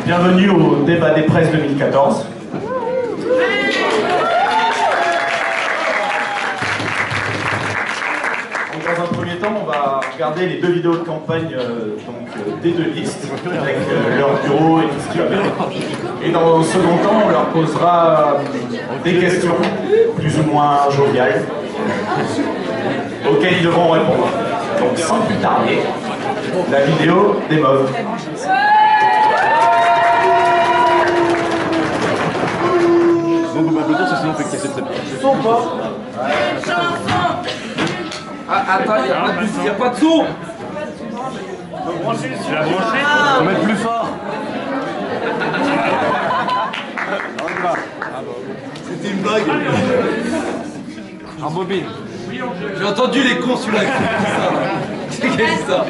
Bienvenue au débat des presses 2014. Donc, dans un premier temps, on va regarder les deux vidéos de campagne des deux listes, avec leur bureau et tout ce qui va bien. Et dans un second temps, on leur posera des questions, plus ou moins joviales, auxquelles ils devront répondre. Donc sans plus tarder, la vidéo des mauves. Donc on va applaudir, sinon on fait casser très bien. Son pas. Ah, attends, il n'y a pas de son. Tu l'as branché? Faut mettre plus fort. C'était une blague. En bobine. J'ai entendu les cons celui-là. Qu'est-ce que c'est ça?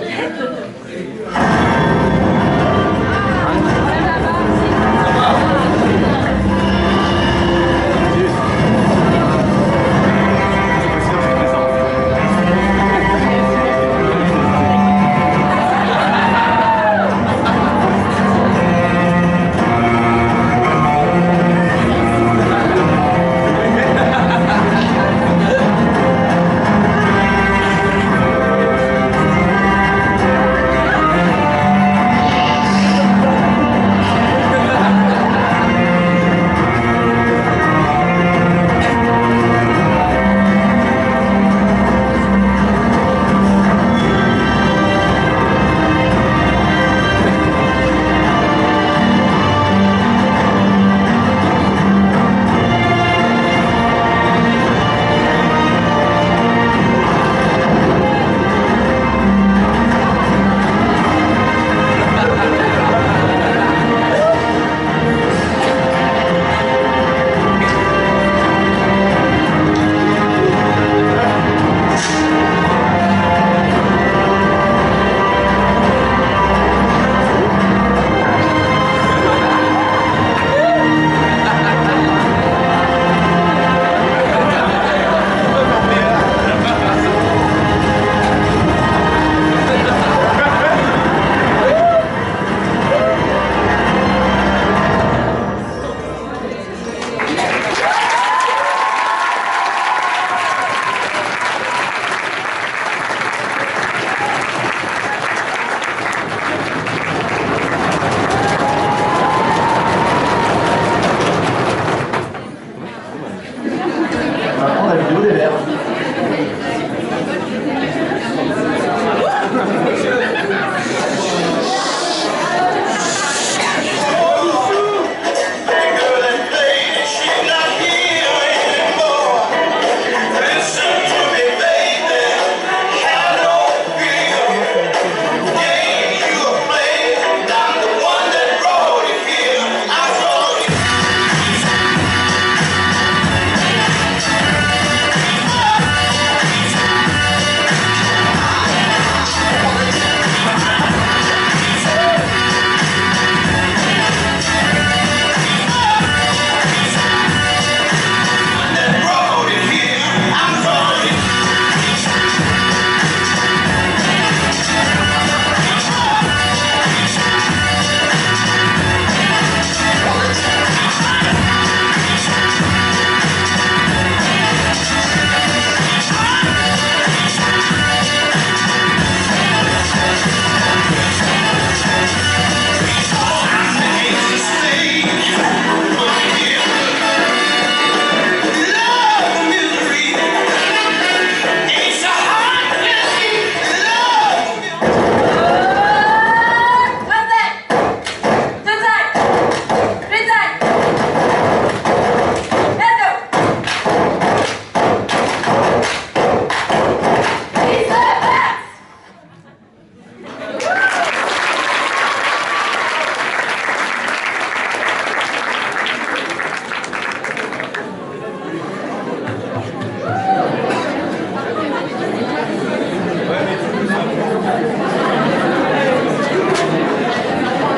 Maintenant, la vidéo des verts.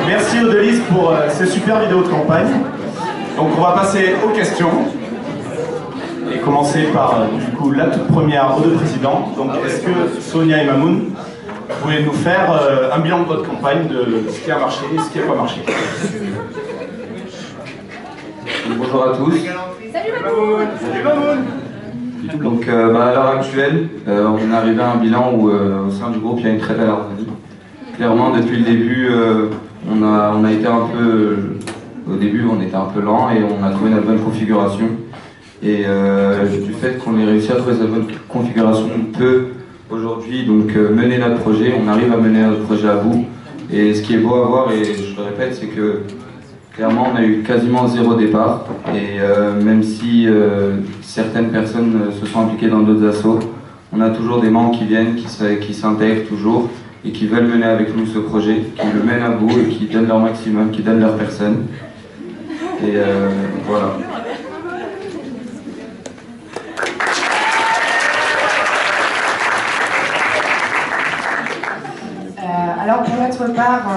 Merci aux deux listes pour ces super vidéos de campagne. Donc on va passer aux questions. Et commencer par du coup la toute première aux deux présidents. Donc est-ce que Sonia et Mamoun, vous pouvez nous faire un bilan de votre campagne, de ce qui a marché et ce qui n'a pas marché. Bonjour à tous. Salut Mamoun. Salut Mamoun. Donc à l'heure actuelle, on est arrivé à un bilan où au sein du groupe il y a une très belle harmonie. Clairement depuis le début, on a été un peu... Au début on était un peu lent et on a trouvé notre bonne configuration. Et du fait qu'on ait réussi à trouver cette bonne configuration, on peut aujourd'hui donc mener notre projet, on arrive à mener notre projet à bout. Et ce qui est beau à voir, et je le répète, c'est que clairement on a eu quasiment 0 départ. Et même si certaines personnes se sont impliquées dans d'autres assos, on a toujours des membres qui viennent, qui s'intègrent toujours et qui veulent mener avec nous ce projet, qui le mènent à bout et qui donnent leur maximum, qui donnent leur personne. Et voilà. Alors pour notre part, pour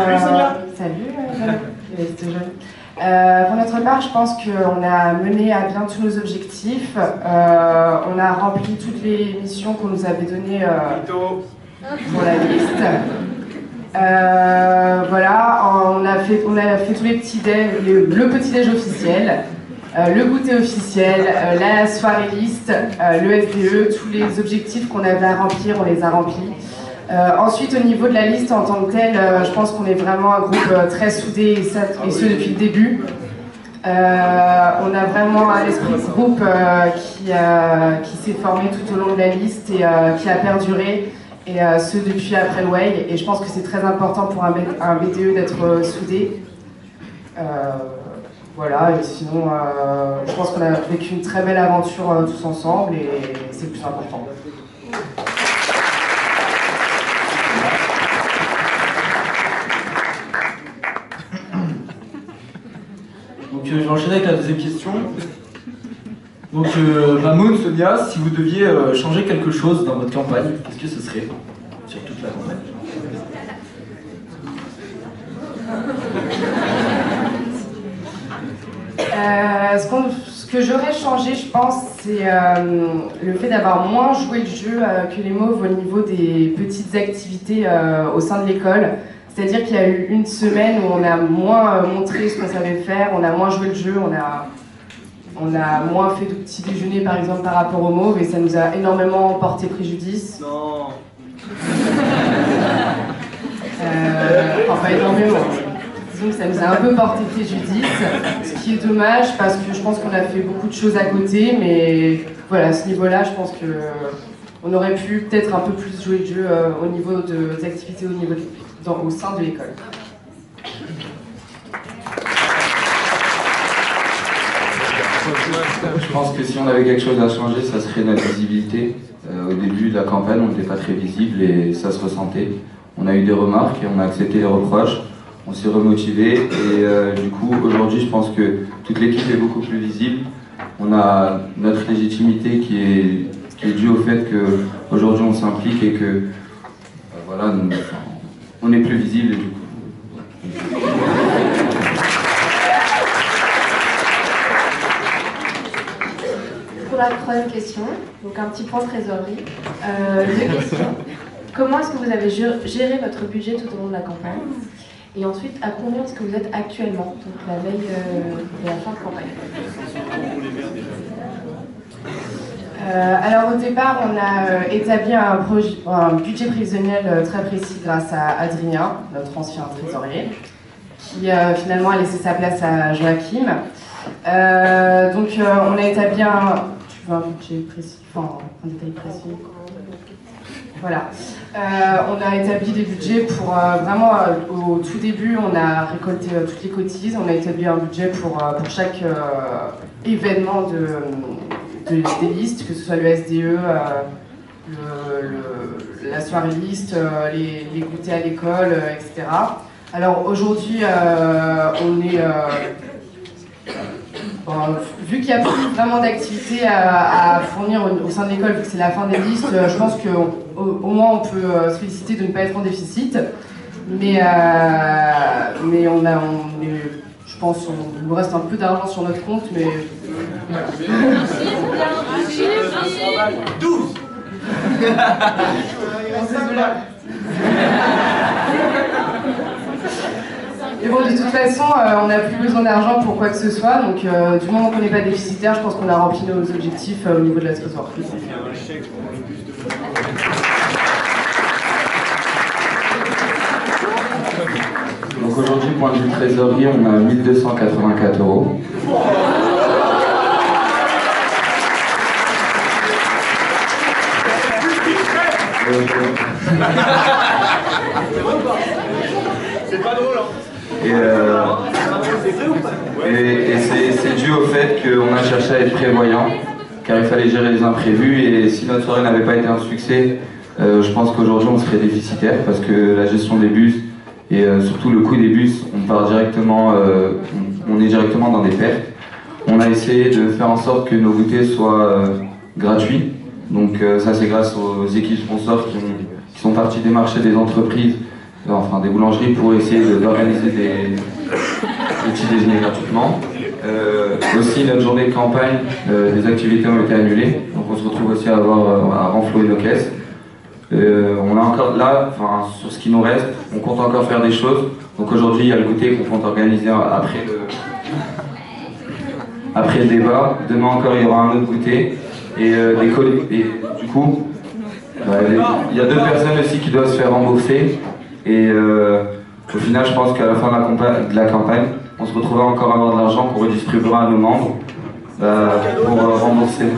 notre part, je pense qu'on a mené à bien tous nos objectifs. On a rempli toutes les missions qu'on nous avait données pour la liste. Voilà, on a fait tous les petits déj, le petit déj officiel, le goûter officiel, la soirée liste, le SDE, tous les objectifs qu'on avait à remplir, on les a remplis. Ensuite, au niveau de la liste en tant que telle, je pense qu'on est vraiment un groupe très soudé et ce depuis le début. On a vraiment un esprit de groupe qui s'est formé tout au long de la liste et qui a perduré, et ce depuis après le WEI. Et je pense que c'est très important pour un BDE d'être soudé. Voilà, et sinon, je pense qu'on a vécu une très belle aventure tous ensemble et c'est le plus important. Donc je vais enchaîner avec la deuxième question. Donc Mamoun, Sonia, si vous deviez changer quelque chose dans votre campagne, qu'est-ce que ce serait sur toute la campagne? Ce que j'aurais changé, je pense, c'est le fait d'avoir moins joué le jeu que les mauves au niveau des petites activités au sein de l'école. C'est-à-dire qu'il y a eu une semaine où on a moins montré ce qu'on savait faire, on a moins joué le jeu, on a moins fait de petits déjeuners par exemple par rapport aux mauves, et ça nous a énormément porté préjudice. Non. Enfin, pas énormément. Disons que ça nous a un peu porté préjudice, ce qui est dommage parce que je pense qu'on a fait beaucoup de choses à côté, mais voilà, à ce niveau-là, je pense que on aurait pu peut-être un peu plus jouer le jeu au niveau des activités au sein de l'école. Je pense que si on avait quelque chose à changer, ça serait notre visibilité. Au début de la campagne, on n'était pas très visible et ça se ressentait. On a eu des remarques et on a accepté les reproches. On s'est remotivé et du coup, aujourd'hui, je pense que toute l'équipe est beaucoup plus visible. On a notre légitimité qui est due au fait qu'aujourd'hui on s'implique et que voilà, on est plus visible et du coup. Pour la troisième question, donc un petit point trésorerie. Deux questions. Comment est-ce que vous avez géré votre budget tout au long de la campagne? Et ensuite, à combien est-ce que vous êtes actuellement, donc la veille de la fin de campagne? Alors au départ, on a établi un budget prévisionnel très précis grâce à Adrien, notre ancien trésorier, qui finalement a laissé sa place à Joachim. Donc on a établi tu veux un budget précis, enfin un détail précis. Voilà. On a établi des budgets pour vraiment, au tout début, on a récolté toutes les cotises, on a établi un budget pour chaque événement des listes, que ce soit le SDE, la soirée liste, les goûters à l'école, etc. Alors aujourd'hui, on est... vu qu'il n'y a plus vraiment d'activités à fournir au sein de l'école, vu que c'est la fin des listes, je pense qu'au moins on peut se féliciter de ne pas être en déficit. Mais je pense qu'il nous reste un peu d'argent sur notre compte, mais... 12. Mais bon, de toute façon, on n'a plus besoin d'argent pour quoi que ce soit, donc du moment qu'on n'est pas déficitaire, je pense qu'on a rempli nos objectifs au niveau de la trésorerie. Donc aujourd'hui, point de vue trésorerie, on a 1284 €. C'est pas drôle, hein. Et c'est dû au fait qu'on a cherché à être prévoyant, car il fallait gérer les imprévus, et si notre soirée n'avait pas été un succès, je pense qu'aujourd'hui on serait déficitaire, parce que la gestion des bus, et surtout le coût des bus, on est directement dans des pertes. On a essayé de faire en sorte que nos goûters soient gratuits, donc ça c'est grâce aux équipes sponsors qui sont partis démarcher des entreprises, enfin des boulangeries, pour essayer d'organiser des petits déjeuners gratuitement. Aussi notre journée de campagne, des activités ont été annulées, donc on se retrouve aussi à renflouer nos caisses. On a encore là, enfin, sur ce qui nous reste, on compte encore faire des choses. Donc aujourd'hui il y a le goûter qu'on compte organiser après le débat. Demain encore il y aura un autre goûter et du coup il y a 2 personnes aussi qui doivent se faire rembourser, et au final je pense qu'à la fin de la campagne on se retrouvera encore à avoir de l'argent qu'on redistribuera à nos membres pour rembourser.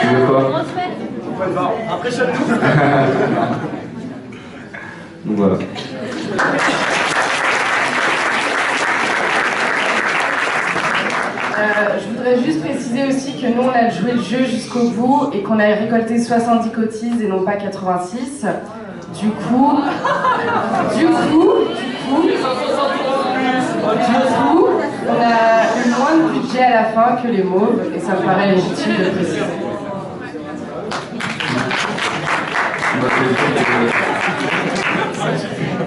Tu veux quoi? Après chaque tour. Donc voilà. Je voudrais juste préciser aussi que nous on a joué le jeu jusqu'au bout et qu'on a récolté 70 cotises et non pas 86. Du coup, on a eu moins de budget à la fin que les mauves, et ça me paraît légitime de le préciser.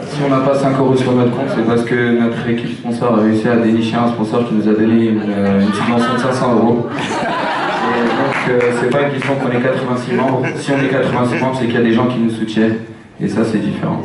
Si on n'a pas 5 € sur notre compte, c'est parce que notre équipe sponsor a réussi à dénicher un sponsor qui nous a donné une subvention de 500 €. Et donc c'est pas une question qu'on est 86 membres. Si on est 86 membres, c'est qu'il y a des gens qui nous soutiennent. Et ça, c'est différent.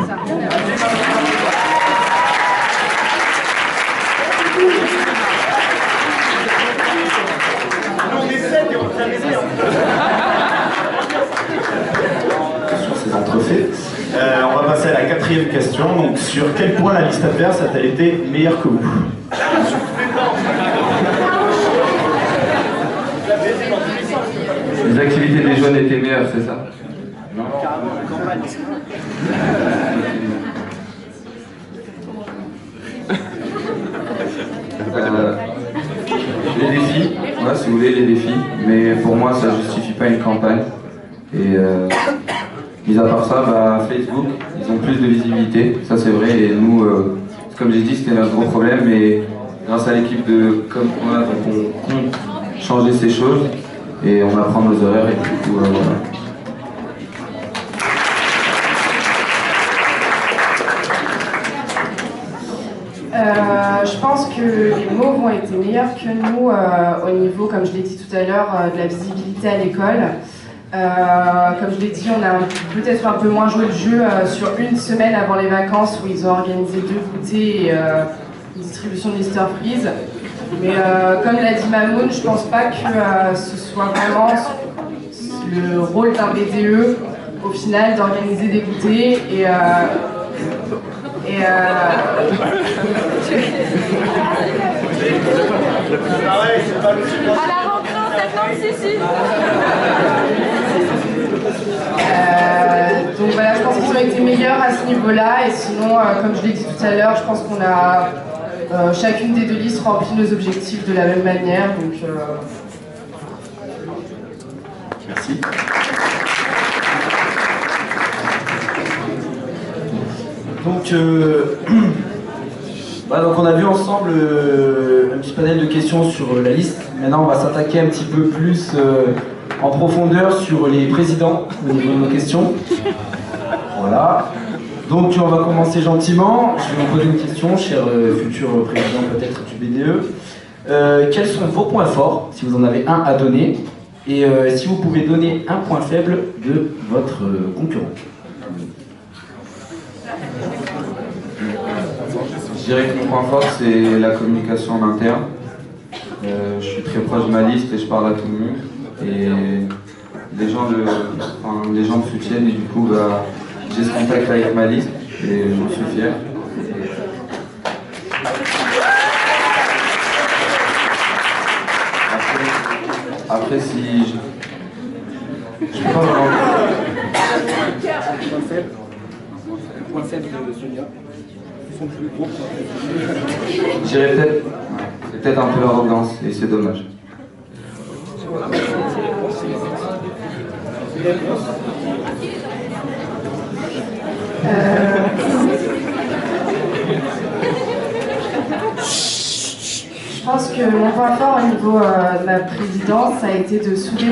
Sur ces entrefaits. On va passer à la 4e question. Donc, sur quel point la liste adverse a-t-elle été meilleure que vous? Les activités des jeunes étaient meilleures, c'est ça? Non. Les défis, ouais, si vous voulez, les défis, mais pour moi ça justifie pas une campagne. Et mis à part ça, Facebook, ils ont plus de visibilité, ça c'est vrai, et nous, comme j'ai dit, c'était notre gros problème, mais grâce à l'équipe de com qu'on a, donc on compte changer ces choses, et on apprend nos horaires, et du coup, voilà. Je pense que les mots ont été meilleurs que nous au niveau, comme je l'ai dit tout à l'heure, de la visibilité à l'école. Comme je l'ai dit, on a peut-être un peu moins joué le jeu sur une semaine avant les vacances où ils ont organisé 2 goûters et une distribution de Mr Freeze. Mais comme l'a dit Mamoun, je pense pas que ce soit vraiment le rôle d'un BDE au final d'organiser des goûters et À la rentrée en septembre, si. Donc voilà, je pense qu'ils ont été meilleurs à ce niveau-là, et sinon, comme je l'ai dit tout à l'heure, je pense qu'on a chacune des 2 listes rempli nos objectifs de la même manière. Donc, Merci. Donc, donc on a vu ensemble un petit panel de questions sur la liste. Maintenant, on va s'attaquer un petit peu plus en profondeur sur les présidents au niveau de nos questions. Voilà. Donc, on va commencer gentiment. Je vais vous poser une question, cher futur président peut-être du BDE. Quels sont vos points forts, si vous en avez un à donner, Et si vous pouvez donner un point faible de votre concurrent. Je dirais que mon point fort, c'est la communication en interne. Je suis très proche de ma liste et je parle à tout le monde. Et les gens me soutiennent et du coup, bah, j'ai ce contact avec ma liste et j'en suis fier. Après si je peux pas vraiment... Point faible de Sonia. Ils sont plus gros. Je dirais peut-être, c'est peut-être un peu l'arrogance et c'est dommage. Je pense que mon point fort au niveau de ma présidence, ça a été de souder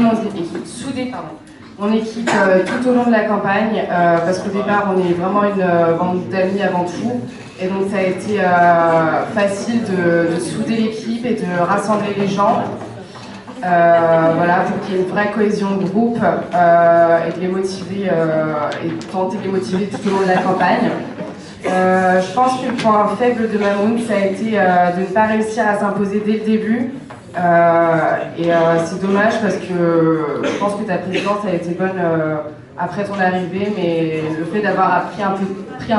mon équipe tout au long de la campagne, parce qu'au départ, on est vraiment une bande d'amis avant tout. Et donc, ça a été facile de souder l'équipe et de rassembler les gens. Voilà, pour qu'il y ait une vraie cohésion de groupe et de les motiver et de tenter de les motiver tout au long de la campagne. Je pense que le point faible de Mamoun, ça a été de ne pas réussir à s'imposer dès le début. C'est dommage parce que je pense que ta présidence a été bonne après ton arrivée, mais le fait d'avoir pris un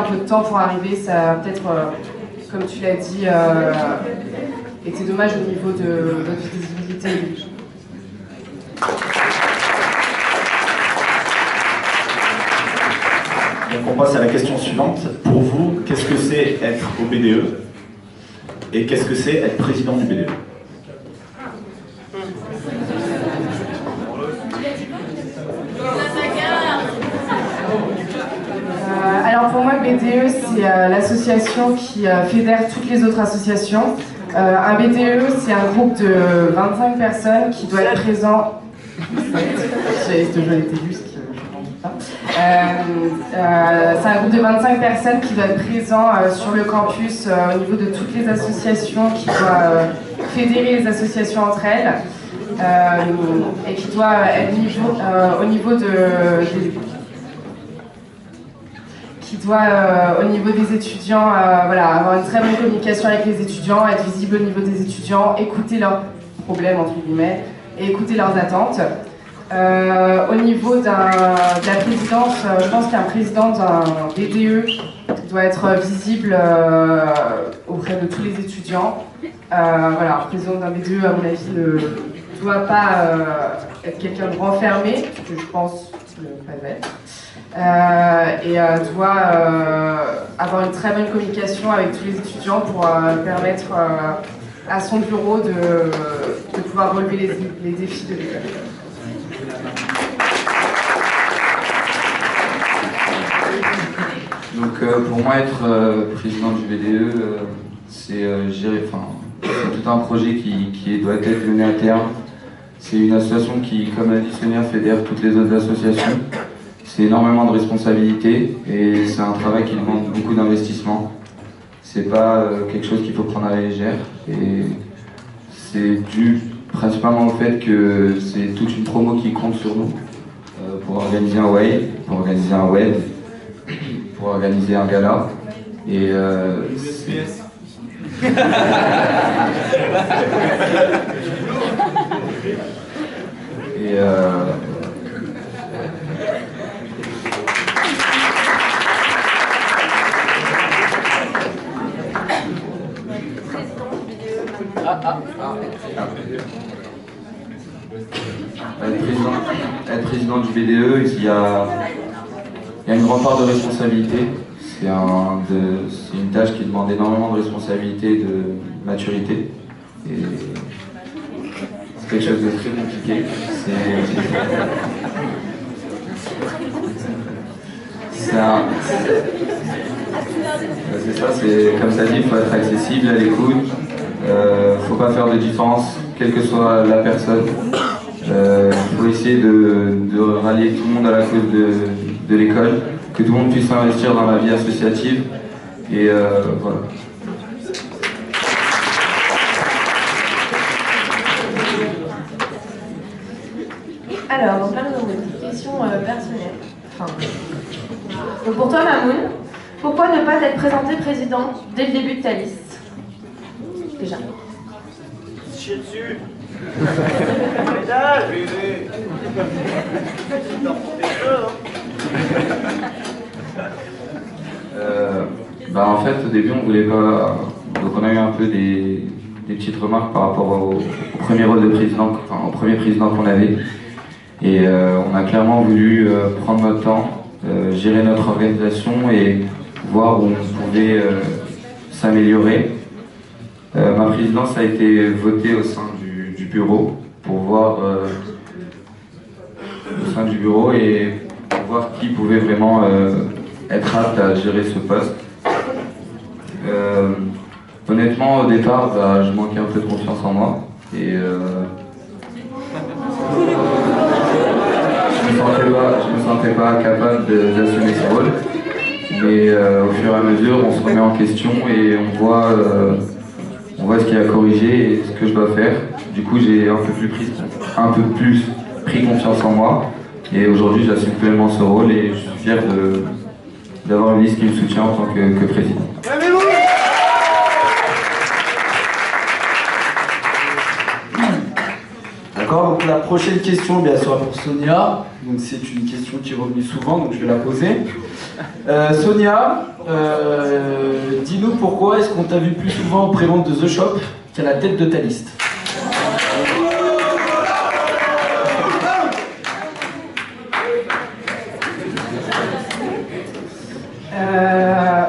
peu de temps pour arriver, ça a peut-être, comme tu l'as dit, été dommage au niveau de votre visibilité. Donc on passe à la question suivante. Pour vous, qu'est-ce que c'est être au BDE et qu'est-ce que c'est être président du BDE? Alors pour moi, le BDE, c'est l'association qui fédère toutes les autres associations. Un BDE, c'est un groupe de 25 personnes qui doit être présent. C'est un groupe de 25 personnes qui doit être présent sur le campus au niveau de toutes les associations, qui doit fédérer les associations entre elles et qui doit être au niveau des étudiants, voilà, avoir une très bonne communication avec les étudiants, être visible au niveau des étudiants, écouter leurs problèmes entre guillemets et écouter leurs attentes. Au niveau de la présidence, je pense qu'un président d'un BDE doit être visible auprès de tous les étudiants. Voilà, un président d'un BDE, à mon avis, ne doit pas être quelqu'un de renfermé, ce que je pense ne pas être. Doit avoir une très bonne communication avec tous les étudiants pour permettre à son bureau de pouvoir relever les défis de l'école. Donc pour moi, être président du BDE, c'est tout un projet qui doit être mené à terme. C'est une association qui, comme l'a dit Sonia, fédère toutes les autres associations. C'est énormément de responsabilités et c'est un travail qui demande beaucoup d'investissement. C'est pas quelque chose qu'il faut prendre à la légère et c'est dû principalement au fait que c'est toute une promo qui compte sur nous pour organiser un wave, pour organiser un web, pour organiser un gala. Et être président du BDE, il y a une grande part de responsabilité. C'est une tâche qui demande énormément de responsabilité, de maturité. Et c'est quelque chose de très compliqué. C'est ça, c'est comme ça dit, il faut être accessible, à l'écoute. Faut pas faire de différence, quelle que soit la personne. Il faut essayer de rallier tout le monde à la cause de l'école, que tout le monde puisse s'investir dans la vie associative. Et voilà. Alors, donc là, nous avons des petites questions personnelles. Enfin, donc pour toi, Mamoun, pourquoi ne pas être présenté président dès le début de ta liste? Déjà. Chier dessus. En fait, au début, on voulait pas. Donc, on a eu un peu des petites remarques par rapport au premier rôle de président, enfin, au premier président qu'on avait. Et on a clairement voulu prendre notre temps, gérer notre organisation et voir où on pouvait s'améliorer. Ma présidence a été votée au sein du bureau pour voir au sein du bureau et pour voir qui pouvait vraiment être apte à gérer ce poste. Honnêtement, au départ, je manquais un peu de confiance en moi et je me sentais pas capable d'assumer ce rôle. Mais au fur et à mesure, on se remet en question et on voit ce qu'il y a à corriger et ce que je dois faire. Du coup, j'ai un peu plus pris confiance en moi. Et aujourd'hui, j'assume pleinement ce rôle et je suis fier d'avoir une liste qui me soutient en tant que président. D'accord, donc la prochaine question sera pour Sonia. Donc c'est une question qui est revenue souvent, donc je vais la poser. Sonia, dis-nous pourquoi est-ce qu'on t'a vu plus souvent aux préventes de The Shop qu'à la tête de ta liste?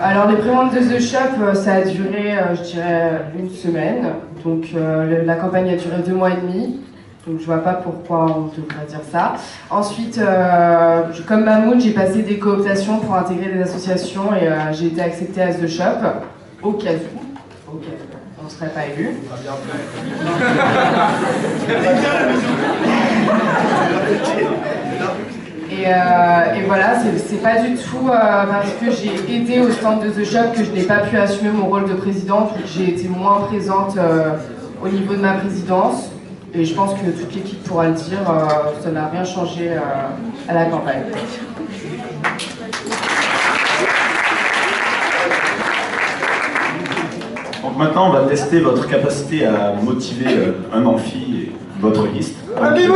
Alors les préventes de The Shop, ça a duré, je dirais, une semaine. Donc la campagne a duré 2 mois et demi. Donc je vois pas pourquoi on devrait dire ça. Ensuite, comme Mamoun, j'ai passé des cooptations pour intégrer des associations et j'ai été acceptée à The Shop, au cas où. On ne serait pas élu. Et voilà, c'est pas du tout parce que j'ai aidé au stand de The Shop que je n'ai pas pu assumer mon rôle de présidente, vu que j'ai été moins présente au niveau de ma présidence. Et je pense que toute l'équipe pourra le dire, ça n'a rien changé à la campagne. Donc maintenant, on va tester votre capacité à motiver un amphi et votre liste. Est-ce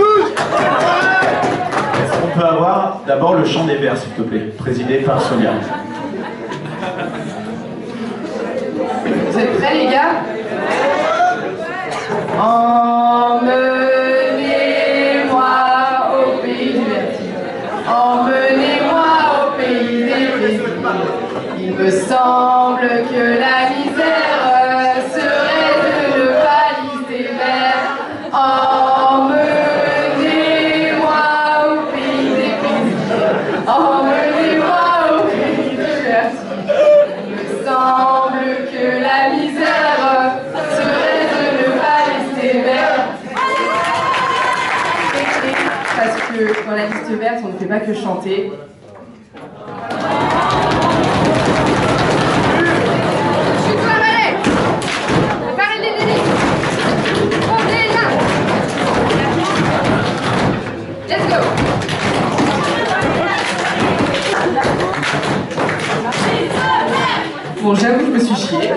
qu'on peut avoir d'abord le chant des vers, s'il te plaît, présidé par Sonia. Vous êtes prêts, les gars? Emmenez-moi au pays du vertige. Emmenez-moi au pays des plaisirs. Il me semble que la misère serait de ne pas lister vert. Emmenez-moi au pays des plaisirs. Emmenez-moi au pays du vertige. Il me semble que la misère serait de ne pas lister vert. Parce que dans la liste verte, on ne fait pas que chanter. Let's go! Bon, j'avoue que je me suis chiée.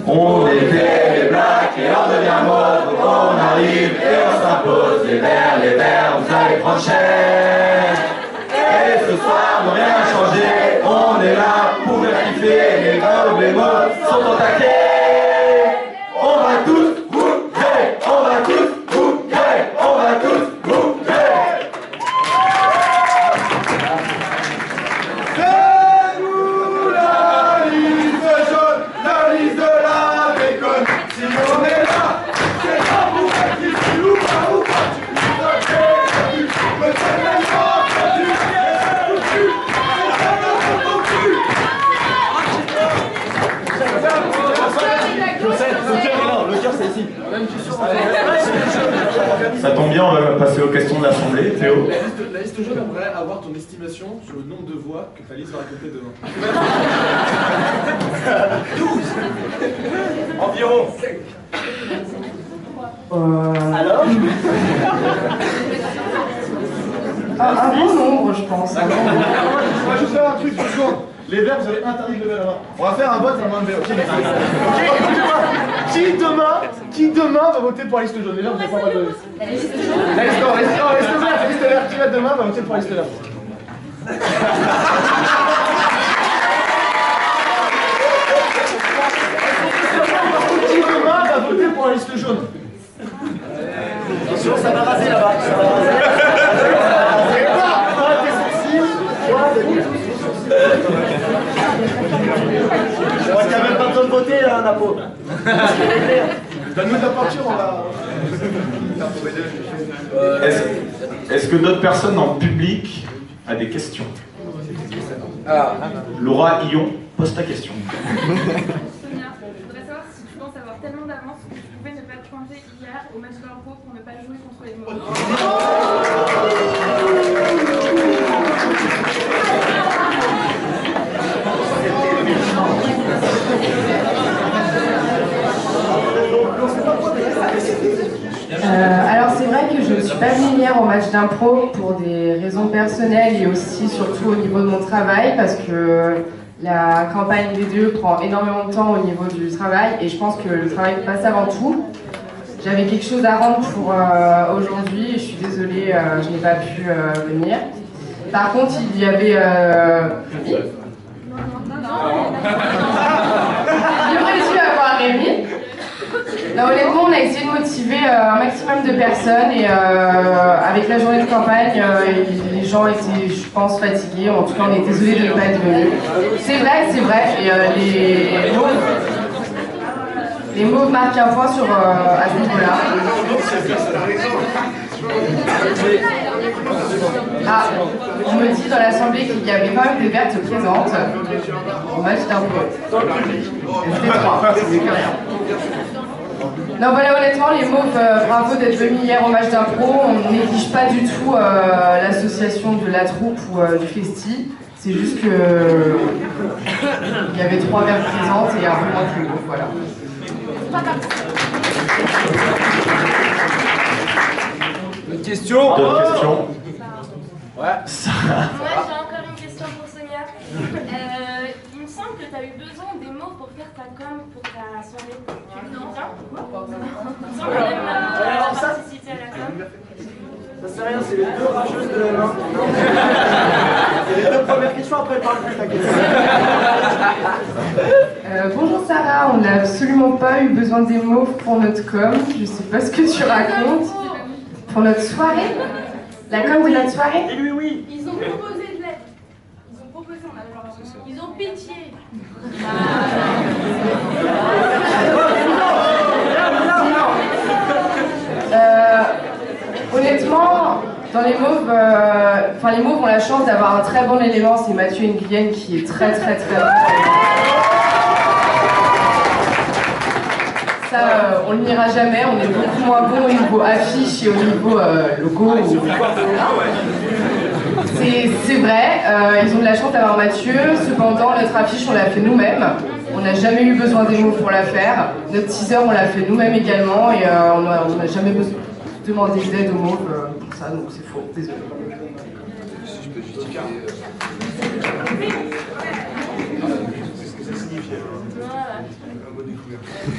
On était les blacks et on devient mauve, donc on arrive et on s'impose. Les verts, vous allez prendre cher. Et ce soir, ne rien changer, on est là pour faire kiffer. Les gros, les mots sont au taquet. On va tous bouger, on va tous bouger, on va tous bouger. C'est nous la liste jaune, la liste de la béconne. Si on est là, c'est pas pour faire du style ou pas tu nous as fait. Me fais les gens, tu es foutu. question de l'Assemblée, Théo. La liste jaune aimerait avoir ton estimation sur le nombre de voix que ta liste va raconter demain. 12 environ. Alors Un bon nombre, je pense. On va juste faire un truc sur le seconde. Les verts, vous avez interdit de lever la main. On va faire un vote à la main levée, ok? Qui demain va voter pour la liste jaune? Les verts, vous n'avez pas le droit de lever. La liste jaune? La liste verte. Qui va demain va voter pour la liste verte? Qui demain va voter pour la liste jaune? Attention, ça va raser là-bas. Ça va raser. Je crois qu'il n'y a même pas besoin de voter, là, Napo. Donne-nous de la peinture, on va... Est-ce que d'autres personnes dans le public a des questions? Laura Illon, pose ta question. Sonia, je voudrais savoir si tu penses avoir tellement d'avance que tu pouvais ne pas te pointer hier au match d'impro pour ne pas jouer contre les mots. Alors c'est vrai que je ne suis pas venue hier au match d'impro pour des raisons personnelles et aussi surtout au niveau de mon travail parce que la campagne VDE prend énormément de temps au niveau du travail et je pense que le travail passe avant tout. J'avais quelque chose à rendre pour aujourd'hui et je suis désolée, je n'ai pas pu venir. Par contre, il y avait... Rémi. Il aurait dû avoir Rémi. Non, honnêtement, on a essayé de motiver un maximum de personnes et avec la journée de campagne, les gens étaient, je pense, fatigués. En tout cas, on est désolé de ne pas être venus. C'est vrai. Et les mauves marquent un point sur, à ce niveau-là. Ah, on me dit dans l'Assemblée qu'il y avait quand même des vertes présentes au match d'impro. C'était 3, c'est que rien. Non voilà, honnêtement, les mauves, bravo d'être venus hier au match d'impro. On ne néglige pas du tout l'association de la troupe ou du festi. C'est juste que il y avait 3 vertes présentes et un peu moins que les mauves, voilà. Une question? D'autres questions? Ouais. Moi, j'ai encore une question pour Sonia. Il me semble que tu as eu besoin des mots pour faire ta com pour ta soirée. Non. Il me semble que tu as participé à la com. Ça sert à rien, c'est les 2 rageuses de la main. C'est les 2 premières questions, après elle parle plus, t'inquiète. Bonjour Sarah, on n'a absolument pas eu besoin des mots pour notre com. Je sais pas ce que tu racontes. Pour notre soirée? La com de notre soirée? Et lui, oui. Ils ont proposé de l'aide. Ils ont proposé, on a genre... Ils ont pitié. Honnêtement, dans les mauves, les mauves ont la chance d'avoir un très bon élément, c'est Mathieu Nguyen qui est très bon. Ça, on le niera jamais, on est beaucoup moins bon au niveau affiche et au niveau logo. C'est vrai, ils ont de la chance d'avoir Mathieu, cependant notre affiche on l'a fait nous-mêmes. On n'a jamais eu besoin des mots pour la faire. Notre teaser on l'a fait nous-mêmes également et on n'a jamais demandé d'aide aux mots pour ça, donc c'est faux, désolé. Si je peux justifier.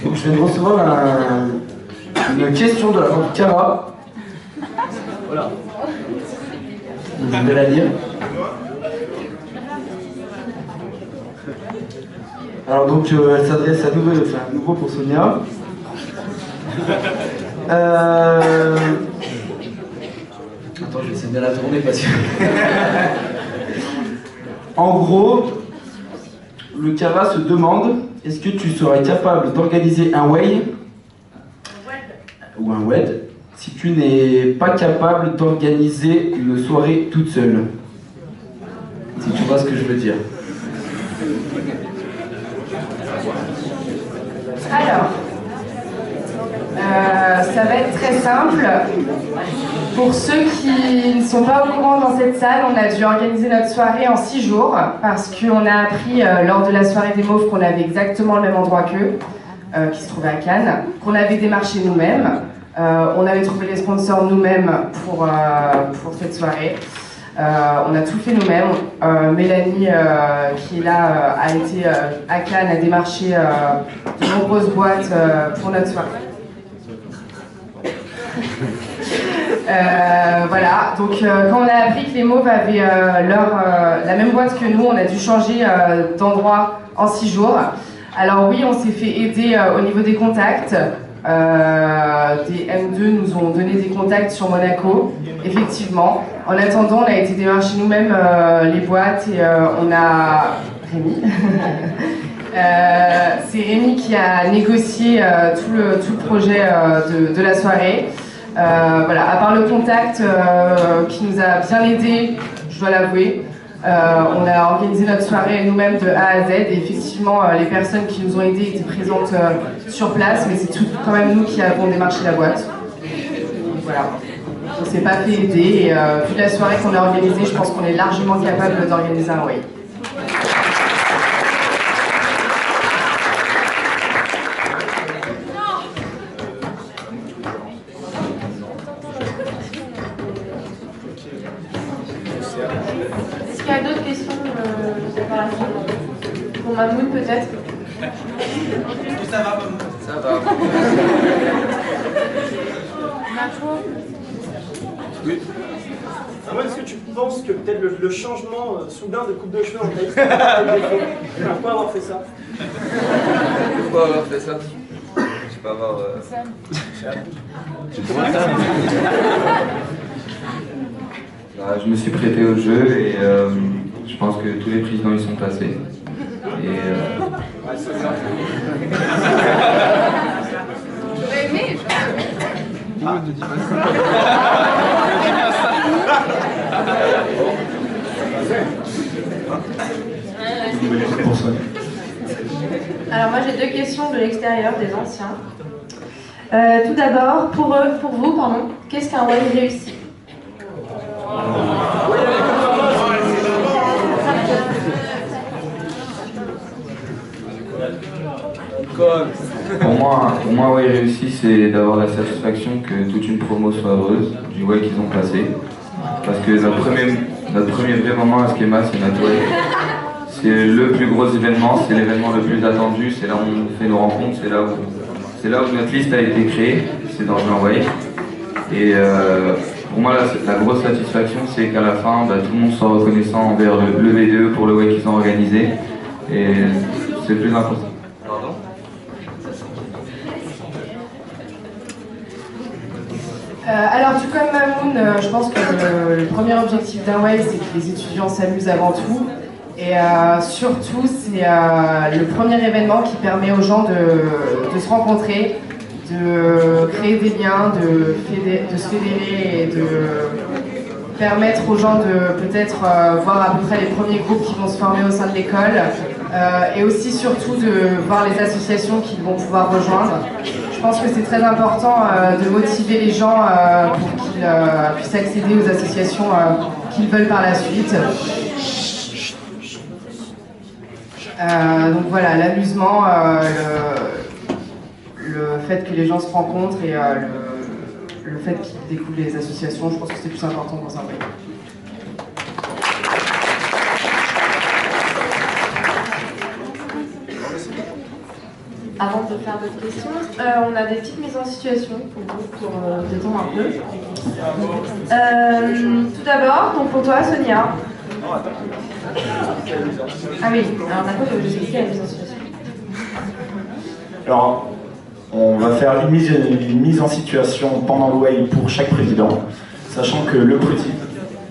Donc, je viens de recevoir une question de la part de Cara. Voilà. Je vais la lire. Alors donc elle s'adresse à nouveau pour Sonia. Attends, je vais essayer de bien la tourner parce que... En gros, le Cara se demande, est-ce que tu serais capable d'organiser un WED ou un WED si tu n'es pas capable d'organiser une soirée toute seule? Si tu vois ce que je veux dire. Alors, Ça va être très simple. Pour ceux qui ne sont pas au courant dans cette salle, on a dû organiser notre soirée en 6 jours parce qu'on a appris lors de la soirée des Mauves qu'on avait exactement le même endroit qu'eux, qui se trouvait à Cannes, qu'on avait démarché nous-mêmes. On avait trouvé les sponsors nous-mêmes pour cette soirée. On a tout fait nous-mêmes. Mélanie, qui est là, a été à Cannes, a démarché de nombreuses boîtes pour notre soirée. Voilà, donc quand on a appris que les Mauves avaient la même boîte que nous, on a dû changer d'endroit en 6 jours. Alors oui, on s'est fait aider au niveau des contacts. Des M2 nous ont donné des contacts sur Monaco, effectivement. En attendant, on a été démarcher nous-mêmes les boîtes et on a Rémi. C'est Rémi qui a négocié tout le projet de la soirée. Voilà, à part le contact qui nous a bien aidés, je dois l'avouer. On a organisé notre soirée nous-mêmes de A à Z et effectivement les personnes qui nous ont aidés étaient présentes sur place, mais c'est quand même nous qui avons démarché la boîte. Voilà, on s'est pas fait aider et vu la soirée qu'on a organisée, je pense qu'on est largement capable d'organiser un way. Est-ce qu'il y a d'autres questions par la suite? Pour Mamoun peut-être? Ça va. Ça va. Oui. Moi, est-ce que tu penses que peut-être le changement soudain de coupe de cheveux en Thaïs, pourquoi avoir fait ça? Pourquoi avoir fait ça? Je sais pas avoir... je me suis prêté au jeu et je pense que tous les présidents y sont passés. Et J'aurais aimé, Alors moi j'ai 2 questions de l'extérieur, des anciens. Tout d'abord, pour vous, qu'est-ce qu'un way réussi? Pour moi, way réussi, c'est d'avoir la satisfaction que toute une promo soit heureuse du way qu'ils ont passé. Parce que notre premier vrai moment à Schema, c'est notre way. C'est le plus gros événement, c'est l'événement le plus attendu, c'est là où on fait nos rencontres, c'est là où notre liste a été créée, c'est dans un way. Et pour moi, la grosse satisfaction, c'est qu'à la fin, tout le monde soit reconnaissant envers le VDE pour le way qu'ils ont organisé. Et c'est le plus important. Pardon ? Alors, tout comme Mamoun, je pense que le premier objectif d'un way, c'est que les étudiants s'amusent avant tout. Et surtout, c'est le premier événement qui permet aux gens de se rencontrer, de créer des liens, de se fédérer et de permettre aux gens de peut-être voir à peu près les premiers groupes qui vont se former au sein de l'école et aussi surtout de voir les associations qu'ils vont pouvoir rejoindre. Je pense que c'est très important de motiver les gens pour qu'ils puissent accéder aux associations qu'ils veulent par la suite. Donc voilà, l'amusement, le fait que les gens se rencontrent et le fait qu'ils découvrent les associations, je pense que c'est plus important dans un way. Avant de faire d'autres questions, on a des petites mises en situation pour vous, pour détendre un peu. Tout d'abord, donc pour toi, Sonia. Ah oui, alors d'accord, je vais vous expliquer la mise en situation. Alors, on va faire une mise en situation pendant le way pour chaque président, sachant que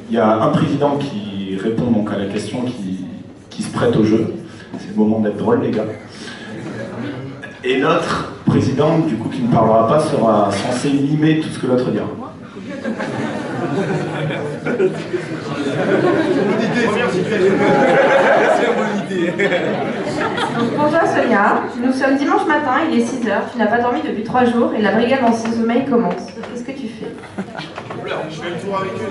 il y a un président qui répond donc à la question qui se prête au jeu. C'est le moment d'être drôle, les gars. Et l'autre président, du coup, qui ne parlera pas, sera censé mimer tout ce que l'autre dira. Donc pour toi, Sonia, nous sommes dimanche matin, il est 6h, tu n'as pas dormi depuis 3 jours et la brigade en sommeil commence. Qu'est-ce que tu fais? Je fais le tour avec eux,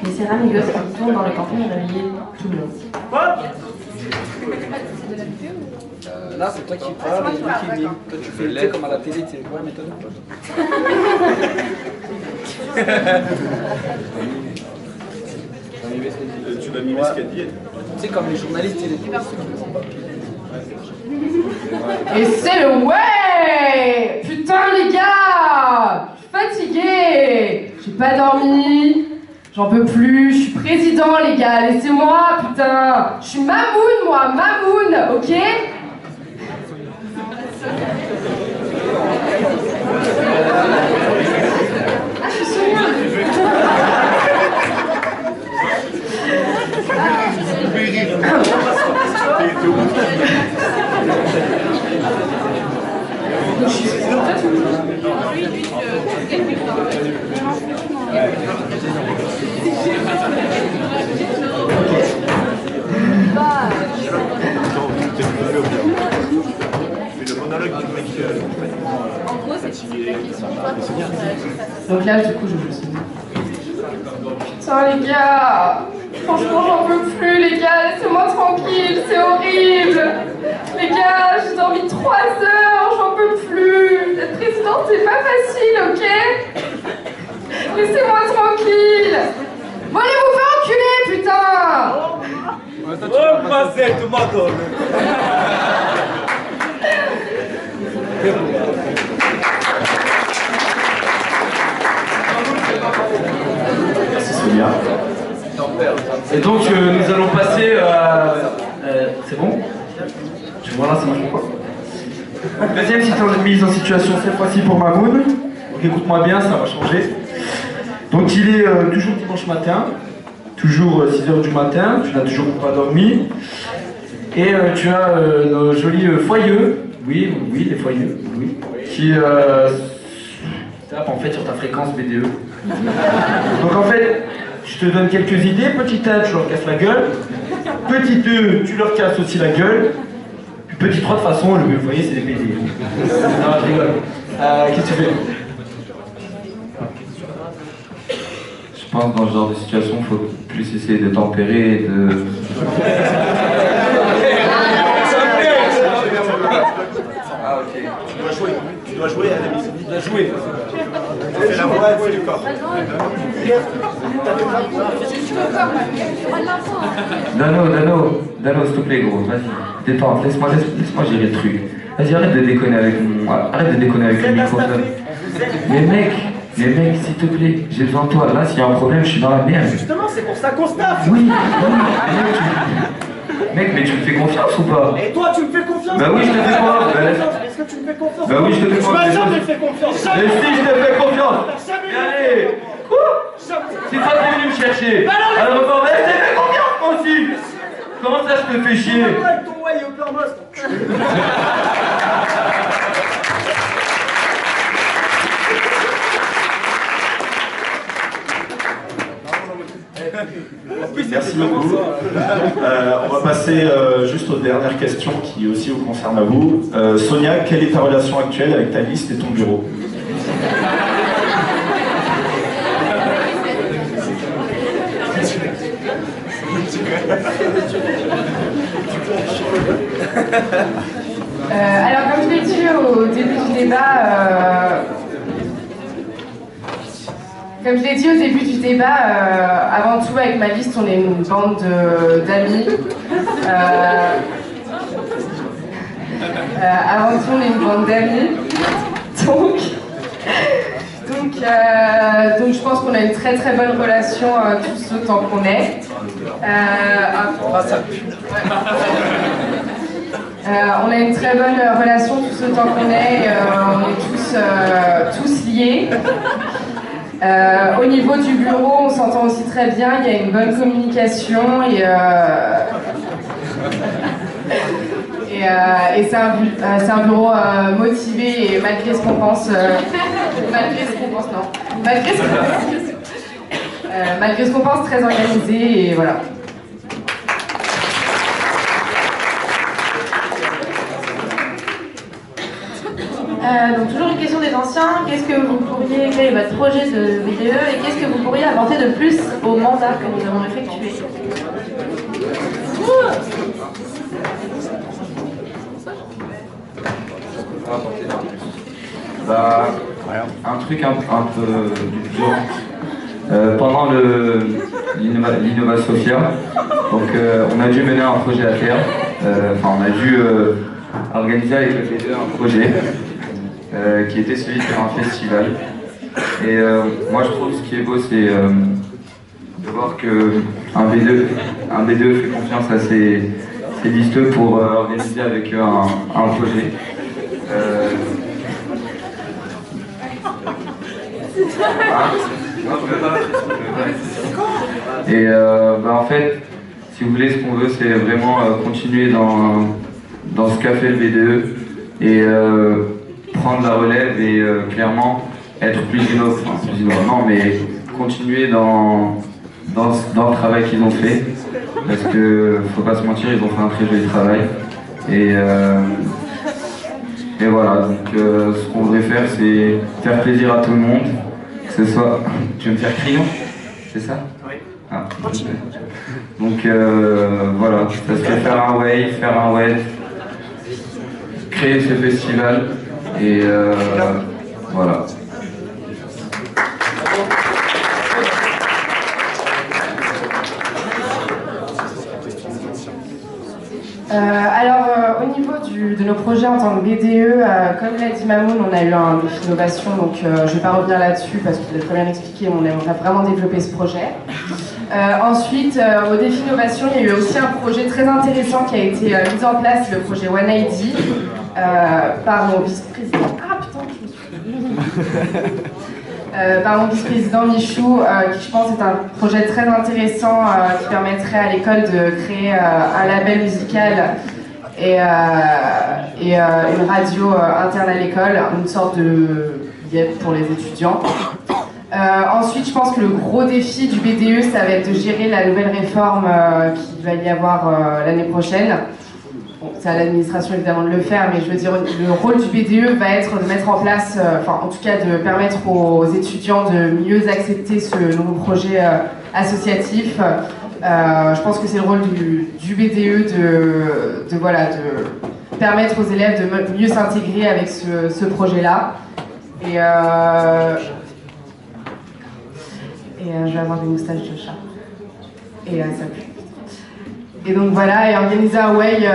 Mais c'est Ramigos qui tourne dans le camping et réveiller tout le monde. Là, c'est toi qui parles et lui qui mime. Toi, tu fais le comme à la télé, tu sais quoi, méthode? Tu vas mimer ce qu'elle dit. Tu sais, comme les journalistes, ils Et c'est le ouais! Putain les gars! Je suis fatiguée! J'ai pas dormi, j'en peux plus, je suis président les gars, laissez-moi, putain! Je suis Mamoun moi, Mamoun, ok? Ah, je suis Sonia! Donc là, du coup, je joue Sonia. Putain, les gars! Franchement, j'en peux plus, les gars! Laissez-moi tranquille, c'est horrible! Les gars, j'ai dormi 3 heures, j'en peux plus! Être présidente, c'est pas facile, ok? Laissez-moi tranquille! Bon, allez vous faire enculer, putain! Oh, Marcel, tu m'adores. Merci Sonia. Et donc, nous allons passer à... c'est bon? Voilà, ça marche pas. Deuxième mise en situation, cette fois-ci pour Mamoun. Donc écoute-moi bien, ça va changer. Donc il est toujours dimanche matin, toujours 6h du matin, tu n'as toujours pas dormi. Et tu as nos jolis foyeux, oui, les foyeux, oui, qui tapent en fait sur ta fréquence BDE. Donc en fait, je te donne quelques idées. Petit 1, tu leur casses la gueule. Petit 2, tu leur casses aussi la gueule. Puis petit 3, de toute façon, le foyer, c'est des PD. Non, je rigole. Qu'est-ce que tu fais? Je pense que dans ce genre de situation, il faut plus essayer de tempérer et de... Ah, ok. Tu dois jouer à la musique. Tu dois jouer. Tu fais la voix, elle fait du corps. Dano, s'il te plaît, gros, vas-y, détente, laisse-moi gérer le truc. Vas-y, arrête de déconner avec le microphone. Mais mec, s'il te plaît, j'ai besoin de toi. Là, s'il y a un problème, je suis dans la merde. Justement, c'est pour ça qu'on se tape. Oui. Mec, mais tu me fais confiance ou pas? Et toi, tu me fais confiance? Bah oui, je te fais confiance. Est-ce que tu me fais confiance? Bah oui, je te fais Tu m'as confiance. jamais fait confiance. Mais si, je te fais confiance. Jamais. Allez. Quoi? C'est toi qui es venu me chercher. Alors, je te fais confiance, moi aussi. Comment ça, je te fais chier? Avec ton way Uppermost. Merci beaucoup. On va passer juste aux dernières questions qui aussi vous concernent à vous. Sonia, quelle est ta relation actuelle avec ta liste et ton bureau? Alors, comme je l'ai dit au début du débat, avant tout avec ma liste, on est une bande d'amis. Avant tout, on est une bande d'amis. Donc, je pense qu'on a une très très bonne relation tous autant qu'on est. On a une très bonne relation tous autant qu'on est. On est tous liés. Au niveau du bureau, on s'entend aussi très bien. Il y a une bonne communication et c'est un bureau motivé et malgré ce qu'on pense, malgré ce qu'on pense, très organisé et voilà. Donc toujours une question des anciens. Qu'est-ce que vous pourriez, quel est votre projet de BDE et qu'est-ce que vous pourriez apporter de plus au mandat que nous avons effectué? Bah, un truc un peu dur. Pendant l'Innova Sofia, donc on a dû mener un projet à terme. On a dû organiser avec le BDE un projet qui était celui de faire un festival. Et moi je trouve ce qui est beau, c'est de voir qu'un BDE fait confiance à ses listeux pour organiser avec eux un projet. Et en fait, si vous voulez, ce qu'on veut, c'est vraiment continuer dans ce qu'a fait le BDE et prendre la relève et clairement être plus innovant, mais continuer dans le travail qu'ils ont fait. Parce que, faut pas se mentir, ils ont fait un très joli travail. Et voilà, donc ce qu'on voudrait faire, c'est faire plaisir à tout le monde. Que ce soit. Tu veux me faire crayon? C'est ça? Oui. Ah. Donc voilà, ça serait faire un wave, créer ce festival et voilà. Au niveau de nos projets en tant que BDE, comme l'a dit Mamoun, on a eu un défi d'innovation, donc je ne vais pas revenir là-dessus parce qu'il a très bien expliqué, on a vraiment développé ce projet. Ensuite, au défi innovation, il y a eu aussi un projet très intéressant qui a été mis en place, le projet One ID, par mon vice-président. Ah putain, je me suis... par mon vice-président Michou, qui je pense est un projet très intéressant qui permettrait à l'école de créer un label musical et une radio interne à l'école, une sorte de guide pour les étudiants. Ensuite, je pense que le gros défi du BDE, ça va être de gérer la nouvelle réforme qu'il va y avoir l'année prochaine. Bon, c'est à l'administration évidemment de le faire, mais je veux dire, le rôle du BDE va être de mettre en place, en tout cas de permettre aux étudiants de mieux accepter ce nouveau projet associatif. Je pense que c'est le rôle du BDE de permettre aux élèves de mieux s'intégrer avec ce projet-là. Et je vais avoir des moustaches de chat. Et ça pue. Et donc voilà, et organiser un way,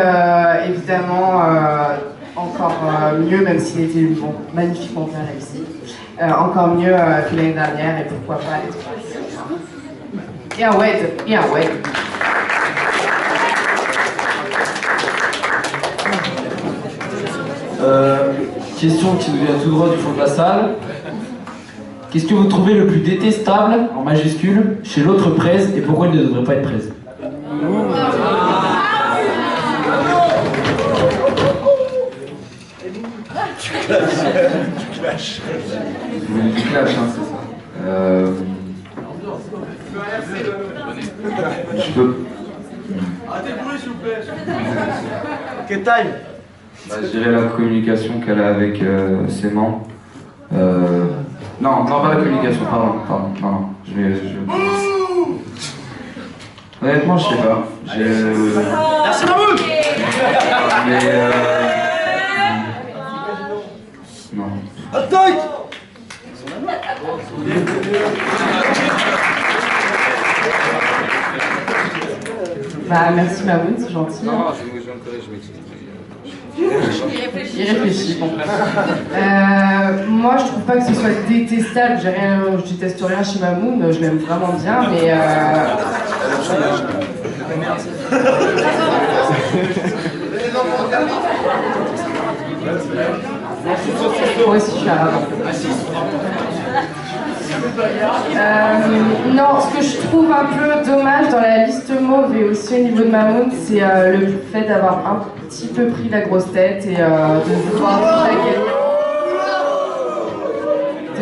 évidemment, encore mieux, même s'il était magnifiquement bien réussi, encore mieux que l'année dernière, et pourquoi pas aller trop. Et un WED. Question qui nous vient tout droit du fond de la salle. Qu'est-ce que vous trouvez le plus détestable, en majuscule, chez l'autre presse et pourquoi il ne devrait pas être presse? Tu clashes. Du clash, hein, c'est ça. Je peux. Arrêtez le bruit, s'il vous plaît. Quel time? Je dirais la communication qu'elle a avec ses membres. Non, pas la communication, pardon. Non. Honnêtement, je sais pas. Merci Mamoun. Mais non. Attaque. Merci Mamoun, c'est gentil. Non, je me corrige, je m'excuse. Il réfléchit. Bon. Moi, je trouve pas que ce soit détestable. Je déteste rien chez Mamoun. Je l'aime vraiment bien, mais. Moi aussi, je suis arabe. Non, ce que je trouve un peu dommage dans la liste mauve et aussi au niveau de Mamoun, c'est le fait d'avoir un petit peu pris la grosse tête et de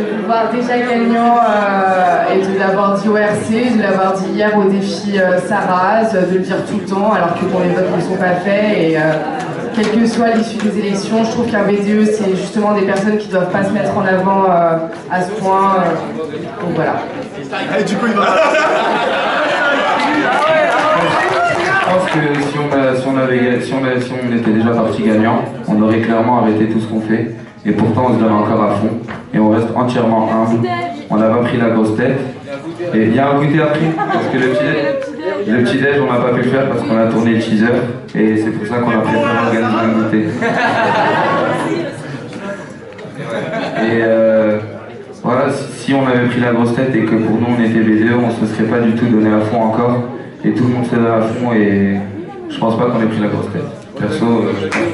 vous voir déjà gagnant et de l'avoir dit au RC, de l'avoir dit hier au défi Saraz, de le dire tout le temps alors que bon, les votes ne sont pas faits et quelle que soit l'issue des élections. Je trouve qu'un BDE, c'est justement des personnes qui ne doivent pas se mettre en avant à ce point. Donc voilà. Allez, du coup, il va. Je pense que si on était déjà parti gagnant, on aurait clairement arrêté tout ce qu'on fait. Et pourtant, on se donne encore à fond. Et on reste entièrement humble. On n'a pas pris la grosse tête. Et il y a un goûter après, parce que le petit-déj, on n'a pas pu le faire parce qu'on a tourné le teaser. Et c'est pour ça qu'on a préféré organiser un goûter. Et voilà, si on avait pris la grosse tête et que pour nous on était BDE, on ne se serait pas du tout donné à fond encore. Et tout le monde se donne à fond et je pense pas qu'on ait pris la grosse tête. Perso, je pense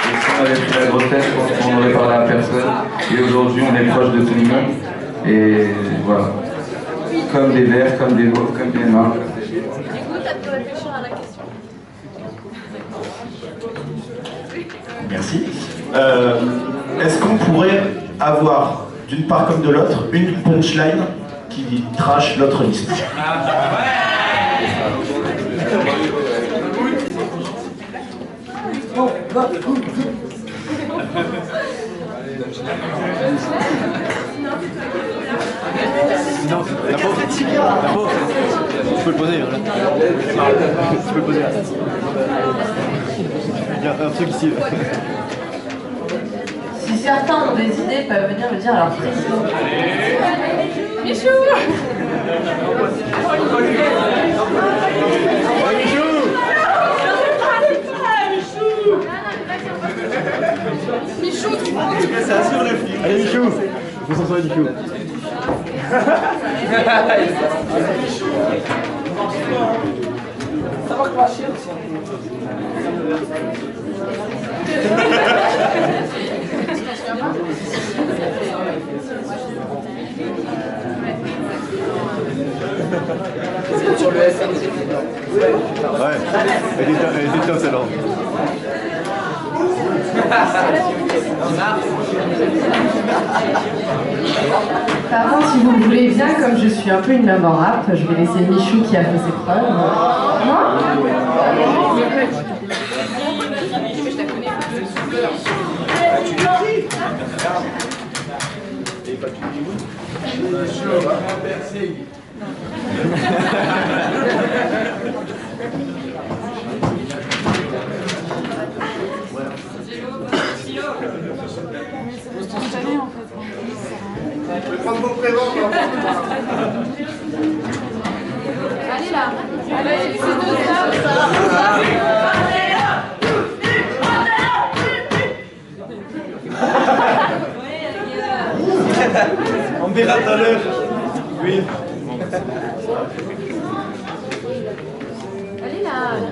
si on avait pris la grosse tête, je pense qu'on aurait parlé à personne. Et aujourd'hui, on est proche de tout le monde. Et voilà. Comme des verres, comme des veaux, comme des mains. Du coup, t'as pu réfléchir à la question. Merci. Est-ce qu'on pourrait avoir, d'une part comme de l'autre, une punchline qui trash l'autre liste? Non, la pauvre. Tu peux le poser, là. Tu peux le poser, là. Il y a un truc ici, là. Si certains ont des idées, peuvent venir me dire à leur président. Michou! Michou! C'est assure le film. Allez, Michou! Il faut s'en sortir, Michou. Ça va cracher aussi. Sur le SN, ouais, elle était top celle-là. Par contre, si vous voulez bien, comme je suis un peu une maman rap, je vais laisser Michou qui a fait ses preuves. Moi Je vais prendre vos prénoms. Allez là! Allez, c'est tout ça! On verra tout à l'heure. Oui. Allez là!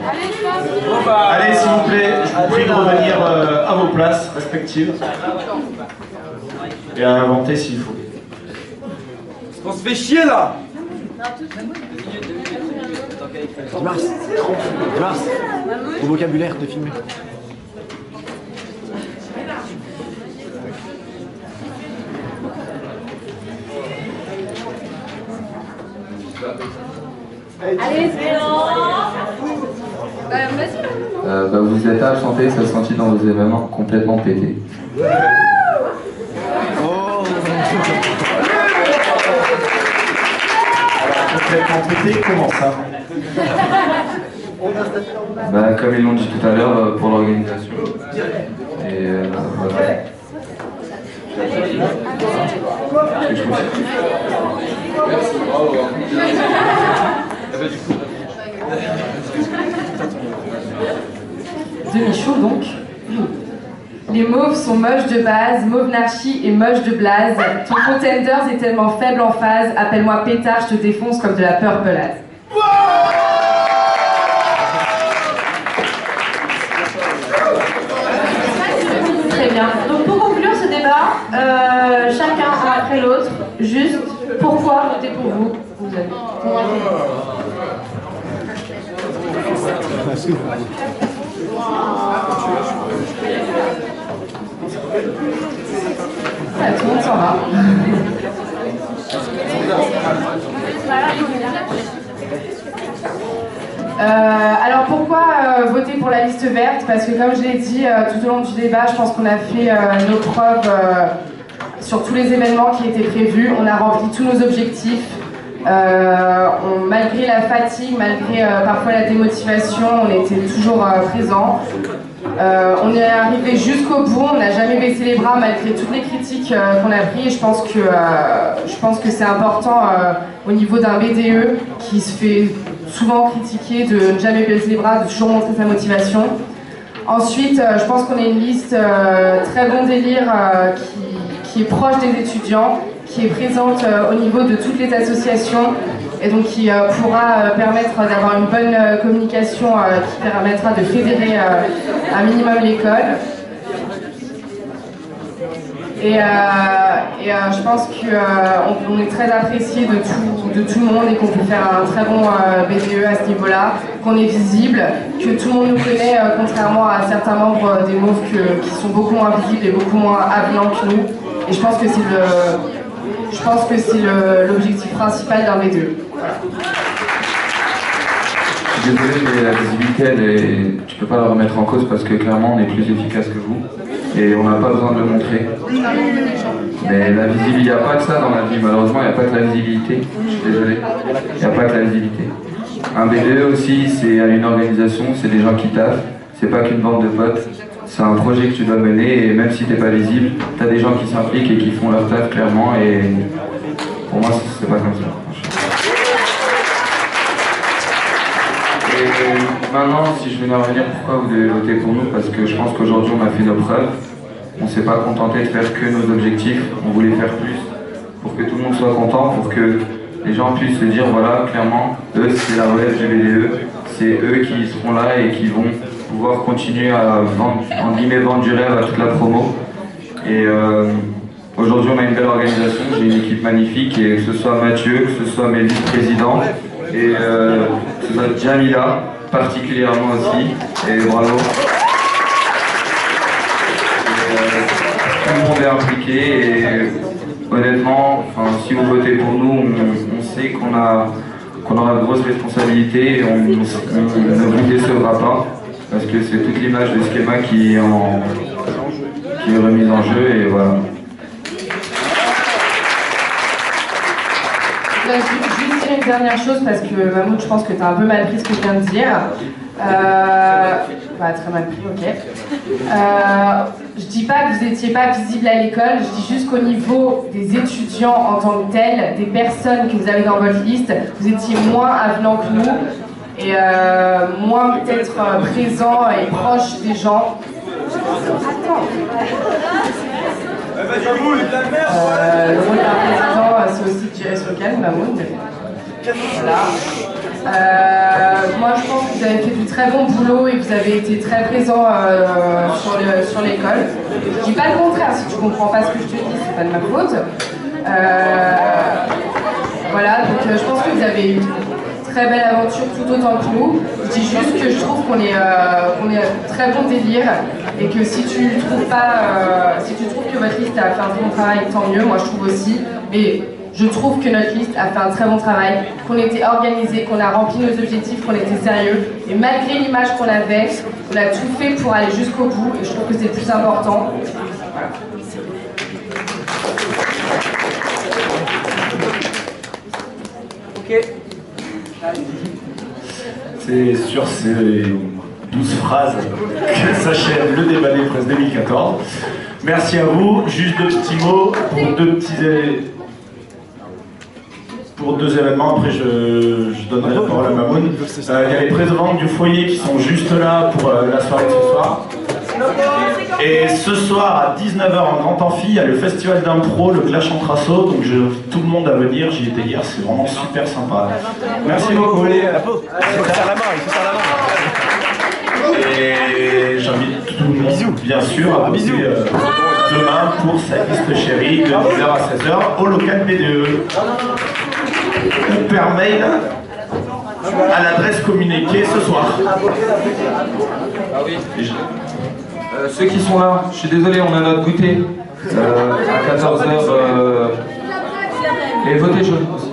Allez, stop! Bon bah, allez, s'il vous plaît, je vous prie de revenir à vos places respectives et à inventer s'il faut. On se fait chier là. Mars, au vocabulaire de filmer. Allez, c'est Vous êtes absenté, ça se sentit dans vos événements complètement pété. Complètement pété, comment ça? Comme ils l'ont dit tout à l'heure, pour l'organisation. Et voilà. Merci, bravo. De Michou donc. Les mauves sont moches de base, mauve narchi et moche de blaze. Ton contenders est tellement faible en phase, appelle-moi pétard, je te défonce comme de la purpleade. Très bien. Donc pour conclure ce débat, chacun un après l'autre, juste pourquoi voter pour vous, vous avez. Tout le monde s'en va. Alors pourquoi voter pour la liste verte? Parce que comme je l'ai dit tout au long du débat, je pense qu'on a fait nos preuves sur tous les événements qui étaient prévus. On a rempli tous nos objectifs. Malgré la fatigue, malgré parfois la démotivation, on était toujours présents. On est arrivé jusqu'au bout, on n'a jamais baissé les bras malgré toutes les critiques qu'on a prises. Et je pense que c'est important au niveau d'un BDE qui se fait souvent critiquer de ne jamais baisser les bras, de toujours montrer sa motivation. Ensuite, je pense qu'on a une liste très bon délire qui est proche des étudiants, qui est présente au niveau de toutes les associations et donc qui pourra permettre d'avoir une bonne communication qui permettra de fédérer un minimum l'école. Et je pense qu'on est très apprécié de tout le monde et qu'on peut faire un très bon BDE à ce niveau-là, qu'on est visible, que tout le monde nous connaît, contrairement à certains membres des MAUVES qui sont beaucoup moins visibles et beaucoup moins avenants que nous. Et je pense que c'est l'objectif principal d'un BDE. Voilà. Je suis désolé, mais la visibilité, tu peux pas la remettre en cause parce que clairement on est plus efficace que vous et on n'a pas besoin de le montrer. Mais la visibilité, il n'y a pas que ça dans la vie, malheureusement il n'y a pas que la visibilité. Je suis désolé, il n'y a pas que la visibilité. Un BDE aussi, c'est une organisation, c'est des gens qui taffent, c'est pas qu'une bande de potes. C'est un projet que tu dois mener et même si t'es pas visible, t'as des gens qui s'impliquent et qui font leur taf clairement et pour moi c'est pas comme ça. Et maintenant, si je venais à revenir, pourquoi vous devez voter pour nous? Parce que je pense qu'aujourd'hui on a fait nos preuves, on s'est pas contenté de faire que nos objectifs, on voulait faire plus pour que tout le monde soit content, pour que les gens puissent se dire voilà, clairement, eux c'est la relève du BDE, c'est eux qui seront là et qui vont pouvoir continuer à vendre du rêve à toute la promo. Et aujourd'hui on a une belle organisation, j'ai une équipe magnifique et que ce soit Mathieu, que ce soit mes vice-présidents et que ce soit Jamila particulièrement aussi, et bravo. Tout le monde est impliqué et honnêtement, si vous votez pour nous, on sait qu'on aura de grosses responsabilités et on ne vous décevra pas. Parce que c'est toute l'image de Schema qui est remise en jeu et voilà. Je voudrais juste dire une dernière chose parce que Mahmoud, je pense que tu as un peu mal pris ce que je viens de dire. Très mal pris, ok. Je dis pas que vous n'étiez pas visible à l'école, je dis juste qu'au niveau des étudiants en tant que tels, des personnes que vous avez dans votre liste, vous étiez moins avenants que nous. Et moins peut-être présent et proche des gens. Attends. Le rôle d'un président, c'est aussi de gérer ce local, Mahmoud. Voilà. Moi, je pense que vous avez fait du très bon boulot et que vous avez été très présent sur l'école. Je dis pas le contraire, si tu comprends pas ce que je te dis, c'est pas de ma faute. Voilà, donc je pense que vous avez eu très belle aventure tout autant que nous. Je dis juste que je trouve qu'on est très bon délire et que si tu trouves que votre liste a fait un bon travail, tant mieux, moi je trouve aussi. Mais je trouve que notre liste a fait un très bon travail, qu'on était organisé, qu'on a rempli nos objectifs, qu'on était sérieux. Et malgré l'image qu'on avait, on a tout fait pour aller jusqu'au bout et je trouve que c'est le plus important. Voilà. Ok. C'est sur ces 12 phrases que s'achève le débat des presses 2014. Merci à vous. Juste deux petits mots pour deux événements. Après, je donnerai la parole à Mamoun. Il y a les présidents du foyer qui sont juste là pour la soirée de ce soir. Et ce soir à 19h en Grand Amphi, il y a le festival d'impro, le Clash entre Assos. Donc j'invite tout le monde à venir, j'y étais hier, c'est vraiment super sympa. Merci beaucoup. La peau. Il faut faire la main, Et j'invite tout le monde, bien sûr, à voter demain pour sa liste chérie de 10h à 16h au local BDE. Ou par mail à l'adresse communiquée ce soir. Ah oui. Ceux qui sont là, je suis désolé, on a notre goûter à 14h. Et votez jaune aussi.